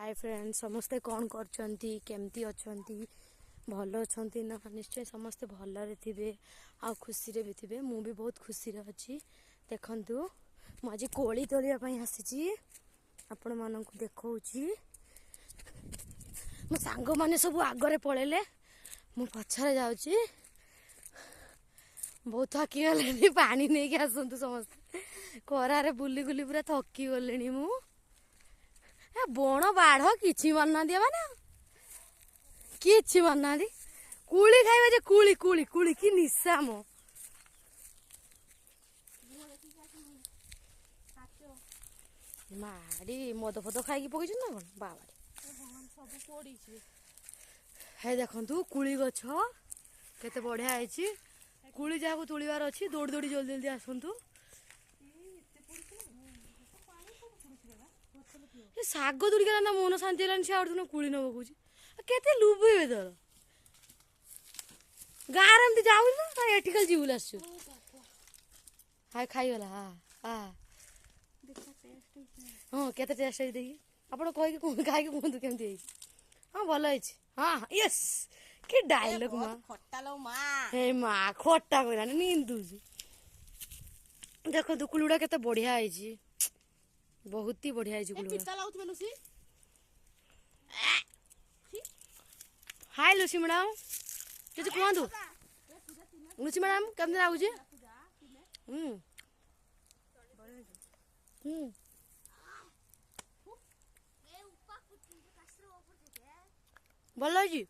Hi friends समस्ते कौन करछंती केमती अछंती भल अछंती ना निश्चय समस्ते भलरे थिबे आ खुशी रे भी थिबे मु भी बहुत खुशी रे अछि देखंतु मु आज कोली तोलिया पई आसीची आपण मानन को देखौची मो सांग माने सब आगरे पळेले मु पछरे जाउची बहुत थकी गलेनी पानी नहीं के आसंतु समस्ते कोरारे बुली बुली पूरा थकी गलेनी मु बण बाढ़ कि मानना माने कि मानना कुली खाइबे जे कुली कुली कुली कि निशा मो मारी मद फद खाई पकई ना कौन बाबा हे देखु कुली गछ केते बढ़िया है कुली जहाँ तुड़बार अच्छी दौड़ी दौड़ी जल्दी जल्दी आसतु शाग दुड़ी गला ना मन शांति है सी आठ कुली न पकाउची केते लुभेबे तोर गाँव एमती जाऊ ना एठी खाली जीवल आसु हाय खाईगला हाँ हाँ हाँ केते टेस्ट है देखी आपण कही खाई कहतु केमती हाँ भल है हाँ यस कि डायलॉग माँ हे माँ खट्टा कहना निंदु देखो तो कुलुड़ा केते बढ़िया है बहुत ही बढ़िया है कुलुड़ा हाय लुसी मैडम किसी कहतु लुसी मैडम केमती लगुच भल है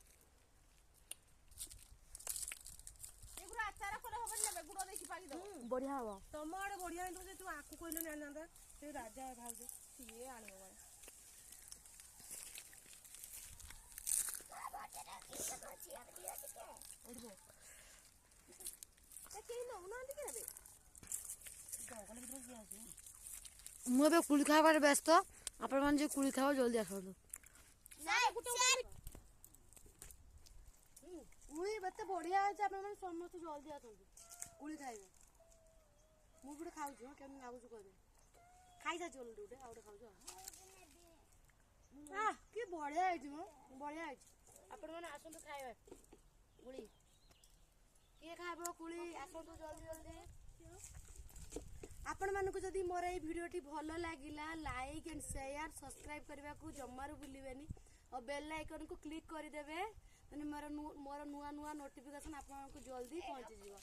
बढ़िया हम तुम आड़े बढ़िया तू आकु कहल आना से राजा भाज सी आण मुझे कुली खाबार व्यस्त आपण मैंने कुली खाओ जल्दी आसतु बते बढ़िया है समस्त जल्दी आसतु कुली खाइबे मु गुटे खाऊछु केमन लागुछु कहबे खाई जा जल्दी गुटे आ गुटे खाऊछु आ की बढ़िया है मो बढ़िया है आपण माने आसंतु खाइबे कुली के खाइबो कुली आसंतु जल्दी जल्दी आपण मानको जदी मोर ए वीडियोटी भलो लागिला लाइक एंड शेयर सब्सक्राइब करबा को जम्मारू भूलिबेनी और बेल आइकन को क्लिक कर देबे माने मोर नुआ नुआ नोटिफिकेशन आपण को जल्दी पहुंच जिवो।